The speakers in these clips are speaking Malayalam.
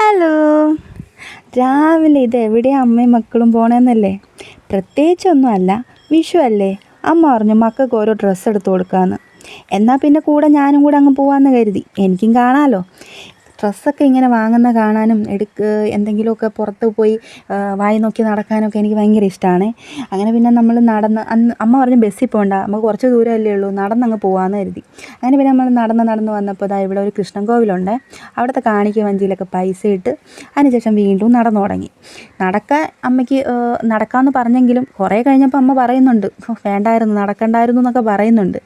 ഹലോ. രാവിലെ ഇത് എവിടെയാണ് അമ്മയും മക്കളും പോകണമെന്നല്ലേ? പ്രത്യേകിച്ചൊന്നുമല്ല, വിഷു അല്ലേ. അമ്മ പറഞ്ഞു മക്കൾക്ക് ഓരോ ഡ്രസ്സ് എടുത്ത് കൊടുക്കാമെന്ന്. എന്നാൽ പിന്നെ കൂടെ ഞാനും കൂടെ അങ്ങ് പോകാമെന്ന് കരുതി. എനിക്കും കാണാമല്ലോ. ഡ്രസ്സൊക്കെ ഇങ്ങനെ വാങ്ങുന്ന കാണാനും എന്തെങ്കിലുമൊക്കെ പുറത്ത് പോയി വായി നോക്കി നടക്കാനൊക്കെ എനിക്ക് ഭയങ്കര ഇഷ്ടമാണ്. അങ്ങനെ പിന്നെ നമ്മൾ അന്ന് അമ്മ പറഞ്ഞു ബസ്സിൽ പോകണ്ട, നമുക്ക് കുറച്ച് ദൂരമല്ലേ ഉള്ളൂ, നടന്നങ്ങ് പോകാമെന്ന് കരുതി. അങ്ങനെ പിന്നെ നമ്മൾ നടന്ന് വന്നപ്പോൾ ഇവിടെ ഒരു കൃഷ്ണൻ കോവിലുണ്ട്. അവിടുത്തെ കാണിക്ക വഞ്ചിയിലൊക്കെ പൈസ ഇട്ട് അതിനുശേഷം വീണ്ടും നടന്നു തുടങ്ങി. അമ്മയ്ക്ക് നടക്കാമെന്ന് പറഞ്ഞെങ്കിലും കുറേ കഴിഞ്ഞപ്പോൾ അമ്മ പറയുന്നുണ്ട് വേണ്ടായിരുന്നു, നടക്കണ്ടായിരുന്നു എന്നൊക്കെ പറയുന്നുണ്ട്.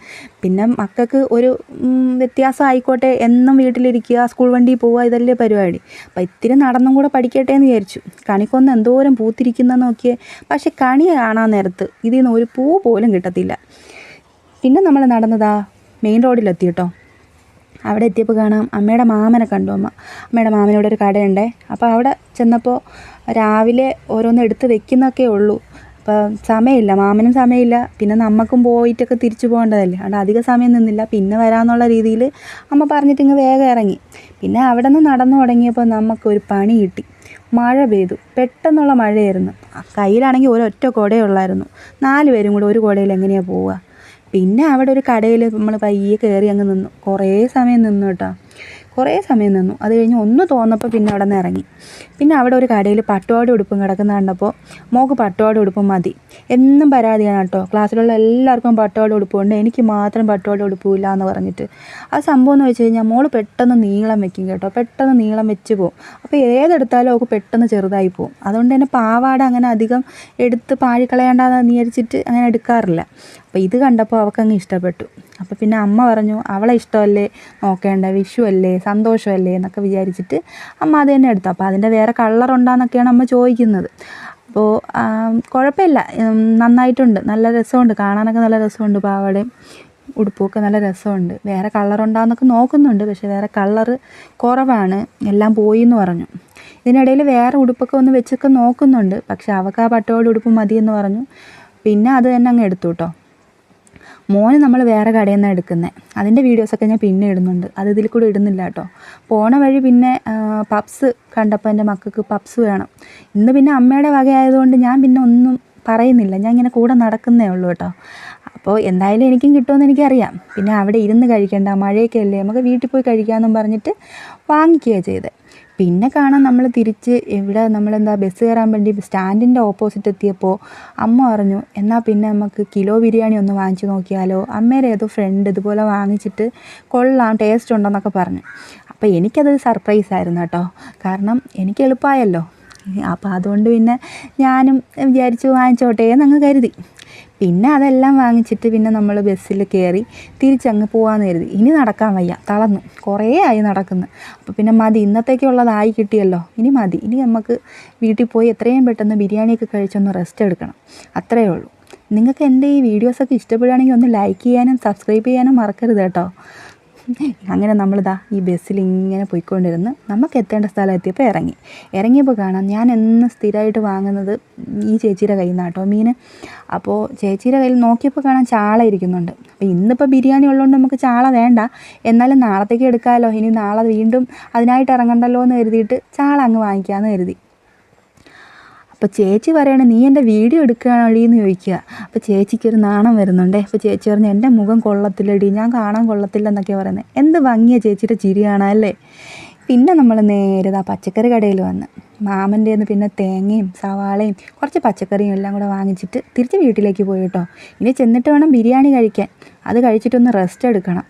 പിന്നെ മക്കൾക്ക് ഒരു വ്യത്യാസം ആയിക്കോട്ടെ, എന്നും വീട്ടിലിരിക്കുക, സ്കൂൾ വണ്ടി പോവുക, ഇതല്ലേ പരിപാടി. അപ്പം ഇത്തിരി നടന്നും കൂടെ പഠിക്കട്ടെ എന്ന് വിചാരിച്ചു. കണിക്കൊന്ന് എന്തോരം പൂത്തിരിക്കുന്നതെന്ന് നോക്കിയേ. പക്ഷെ കണി കാണാൻ നേരത്ത് ഇതിൽ നിന്ന് ഒരു പൂ പോലും കിട്ടത്തില്ല. പിന്നെ നമ്മൾ നടന്നതാ മെയിൻ റോഡിലെത്തി കേട്ടോ. അവിടെ എത്തിയപ്പോൾ കാണാം അമ്മയുടെ മാമനെ കണ്ടു. അമ്മയുടെ മാമനോട് ഒരു കടയുണ്ടേ. അപ്പോൾ അവിടെ ചെന്നപ്പോൾ രാവിലെ ഓരോന്ന് എടുത്ത് വെക്കുന്നൊക്കെ ഉള്ളൂ. അപ്പോൾ സമയമില്ല, മാമനും സമയമില്ല, പിന്നെ നമുക്കും പോയിട്ടൊക്കെ തിരിച്ചു പോകേണ്ടതല്ലേ. അതുകൊണ്ട് അധിക സമയം നിന്നില്ല. പിന്നെ വരാമെന്നുള്ള രീതിയിൽ അമ്മ പറഞ്ഞിട്ട് ഇങ്ങ് വേഗം ഇറങ്ങി. പിന്നെ അവിടെ നിന്ന് നടന്നു തുടങ്ങിയപ്പോൾ നമുക്കൊരു പണി കിട്ടി. മഴ പെയ്തു, പെട്ടെന്നുള്ള മഴയായിരുന്നു. കയ്യിലാണെങ്കിൽ ഒരൊറ്റ കുടയേ ഉള്ളായിരുന്നു. 4 പേരും കൂടെ ഒരു കുടയിൽ എങ്ങനെയാണ് പോവുക? പിന്നെ അവിടെ ഒരു കടയിൽ നമ്മൾ പയ്യെ കയറി അങ്ങ് നിന്നു. കുറേ സമയം നിന്നു കേട്ടോ, കുറേ സമയം നിന്നു. അത് കഴിഞ്ഞ് ഒന്ന് തോന്നപ്പോൾ പിന്നെ അവിടെ നിന്ന് ഇറങ്ങി. പിന്നെ അവിടെ ഒരു കടയിൽ പട്ടുപാവാട ഉടുപ്പും കിടക്കുന്ന കണ്ടപ്പോൾ മോൾക്ക് പട്ടുപാവാട ഉടുപ്പും മതി. എന്നും പരാതിയാണ് കേട്ടോ, ക്ലാസ്സിലുള്ള എല്ലാവർക്കും പട്ടുപാവാട ഉടുപ്പുണ്ട്, എനിക്ക് മാത്രം പട്ടുപാവാട ഉടുപ്പില്ല എന്ന് പറഞ്ഞിട്ട്. ആ സംഭവം എന്ന് വെച്ച് കഴിഞ്ഞാൽ മോൾ പെട്ടെന്ന് നീളം വെക്കും കേട്ടോ, പെട്ടെന്ന് നീളം വെച്ച് പോകും. അപ്പോൾ ഏതെടുത്താലും അവൾക്ക് പെട്ടെന്ന് ചെറുതായി പോകും. അതുകൊണ്ട് തന്നെ പാവാട അങ്ങനെ അധികം എടുത്ത് പാഴിക്കളയേണ്ടെന്ന് വിചാരിച്ചിട്ട് അങ്ങനെ എടുക്കാറില്ല. അപ്പോൾ ഇത് കണ്ടപ്പോൾ അവൾക്കങ്ങ് ഇഷ്ടപ്പെട്ടു. അപ്പോൾ പിന്നെ അമ്മ പറഞ്ഞു അവളെ ഇഷ്ടമല്ലേ നോക്കേണ്ട, വിഷു അല്ലേ, സന്തോഷമല്ലേ എന്നൊക്കെ വിചാരിച്ചിട്ട് അമ്മ അത് തന്നെ എടുത്തു. അപ്പോൾ അതിൻ്റെ വേറെ കളറുണ്ടാന്നൊക്കെയാണ് അമ്മ ചോദിക്കുന്നത്. അപ്പോൾ കുഴപ്പമില്ല, നന്നായിട്ടുണ്ട്, നല്ല രസമുണ്ട്, കാണാനൊക്കെ നല്ല രസമുണ്ട്. പാവാടയും ഉടുപ്പുമൊക്കെ നല്ല രസമുണ്ട്. വേറെ കളറുണ്ടാന്നൊക്കെ നോക്കുന്നുണ്ട്, പക്ഷേ വേറെ കളറ് കുറവാണ്, എല്ലാം പോയി എന്ന് പറഞ്ഞു. ഇതിനിടയിൽ വേറെ ഉടുപ്പൊക്കെ ഒന്ന് വെച്ചൊക്കെ നോക്കുന്നുണ്ട്, പക്ഷെ അവൾക്ക് ആ പട്ടുപാവാട ഉടുപ്പ് മതിയെന്ന് പറഞ്ഞു. പിന്നെ അത് തന്നെ അങ്ങ് എടുത്തു കേട്ടോ. മോന് നമ്മൾ വേറെ കടയിൽ നിന്നാണ് എടുക്കുന്നത്. അതിൻ്റെ വീഡിയോസൊക്കെ ഞാൻ പിന്നെ ഇടുന്നുണ്ട്, അത് ഇതിൽ കൂടെ ഇടുന്നില്ല കേട്ടോ. പോണ വഴി പിന്നെ പപ്സ് കണ്ടപ്പോൾ എൻ്റെ മക്കൾക്ക് പപ്സ് വേണം. ഇന്ന് പിന്നെ അമ്മയുടെ വകയായതുകൊണ്ട് ഞാൻ പിന്നെ ഒന്നും പറയുന്നില്ല, ഞാൻ ഇങ്ങനെ കൂടെ നടക്കുന്നേ ഉള്ളൂ കേട്ടോ. അപ്പോൾ എന്തായാലും എനിക്കും കിട്ടുമെന്ന് എനിക്കറിയാം. പിന്നെ അവിടെ ഇരുന്ന് കഴിക്കേണ്ട, മഴയൊക്കെ അല്ലേ, നമുക്ക് വീട്ടിൽ പോയി കഴിക്കാമെന്നും പറഞ്ഞിട്ട് വാങ്ങിക്കുകയാണ് ചെയ്തത്. പിന്നെ കാണാൻ നമ്മൾ തിരിച്ച് നമ്മളെന്താ ബസ് കയറാൻ വേണ്ടി സ്റ്റാൻഡിൻ്റെ ഓപ്പോസിറ്റ് എത്തിയപ്പോൾ അമ്മ പറഞ്ഞു എന്നാൽ പിന്നെ നമുക്ക് കിലോ ബിരിയാണി ഒന്ന് വാങ്ങിച്ച് നോക്കിയാലോ, അമ്മേരെ ഏതോ ഫ്രണ്ട് ഇതുപോലെ വാങ്ങിച്ചിട്ട് കൊള്ളാം, ടേസ്റ്റ് ഉണ്ടെന്നൊക്കെ പറഞ്ഞു. അപ്പോൾ എനിക്കത് സർപ്രൈസായിരുന്നു കേട്ടോ, കാരണം എനിക്ക് എളുപ്പമായല്ലോ. അപ്പോൾ അതുകൊണ്ട് പിന്നെ ഞാനും വിചാരിച്ചു വാങ്ങിച്ചോട്ടെ എന്നങ്ങ് കരുതി. പിന്നെ അതെല്ലാം വാങ്ങിച്ചിട്ട് പിന്നെ നമ്മൾ ബസ്സിൽ കയറി തിരിച്ചങ്ങ് പോകാമെന്ന് കരുതി. ഇനി നടക്കാൻ വയ്യ, തളർന്നു, കുറേ ആയി നടക്കുന്നു. അപ്പോൾ പിന്നെ മതി, ഇന്നത്തേക്കുള്ളതായി കിട്ടിയല്ലോ, ഇനി മതി. ഇനി നമുക്ക് വീട്ടിൽ പോയി എത്രയും പെട്ടെന്ന് ബിരിയാണിയൊക്കെ കഴിച്ചൊന്ന് റെസ്റ്റ് എടുക്കണം, അത്രയേ ഉള്ളൂ. നിങ്ങൾക്ക് എൻ്റെ ഈ വീഡിയോസൊക്കെ ഇഷ്ടപ്പെടുകയാണെങ്കിൽ ഒന്ന് ലൈക്ക് ചെയ്യാനും സബ്സ്ക്രൈബ് ചെയ്യാനും മറക്കരുത് കേട്ടോ. അങ്ങനെ നമ്മളിതാ ഈ ബസ്സിൽ ഇങ്ങനെ പോയിക്കൊണ്ടിരുന്ന് നമുക്ക് എത്തേണ്ട സ്ഥലം എത്തിയപ്പോൾ ഇറങ്ങിയപ്പോൾ കാണാം ഞാൻ എന്ന് സ്ഥിരമായിട്ട് വാങ്ങുന്നത് ഈ ചേച്ചിയുടെ കയ്യിൽ നിന്നാണ് കേട്ടോ മീൻ. അപ്പോൾ ചേച്ചിയുടെ കയ്യിൽ നോക്കിയപ്പോൾ കാണാൻ ചാള ഇരിക്കുന്നുണ്ട്. അപ്പോൾ ഇന്നിപ്പോൾ ബിരിയാണി ഉള്ളതുകൊണ്ട് നമുക്ക് ചാള വേണ്ട, എന്നാലും നാളത്തേക്ക് എടുക്കാമല്ലോ, ഇനി നാളെ വീണ്ടും അതിനായിട്ട് ഇറങ്ങണ്ടല്ലോ എന്ന് കരുതിയിട്ട് ചാള അങ്ങ് വാങ്ങിക്കാമെന്ന് കരുതി. അപ്പോൾ ചേച്ചി പറയണേ നീ എൻ്റെ വീഡിയോ എടുക്കുകയാണോ എന്ന് ചോദിക്കുക. അപ്പോൾ ചേച്ചിക്കൊരു നാണം വരുന്നുണ്ടേ. അപ്പോൾ ചേച്ചി പറഞ്ഞു എൻ്റെ മുഖം കൊള്ളത്തില്ലടി, ഞാൻ കാണാൻ കൊള്ളത്തില്ല എന്നൊക്കെയാണ് പറയുന്നത്. എന്ത് ഭംഗിയാണ് ചേച്ചിയുടെ ചിരി കാണാമല്ലേ. പിന്നെ നമ്മൾ നേരെ ആ പച്ചക്കറി കടയിൽ വന്ന് മാമൻ്റെ നിന്ന് പിന്നെ തേങ്ങയും സവാളയും കുറച്ച് പച്ചക്കറിയും എല്ലാം കൂടെ വാങ്ങിച്ചിട്ട് തിരിച്ച് വീട്ടിലേക്ക് പോയി കേട്ടോ. ഇനി ചെന്നിട്ട് വേണം ബിരിയാണി കഴിക്കാൻ, അത് കഴിച്ചിട്ടൊന്ന് റെസ്റ്റ് എടുക്കണം.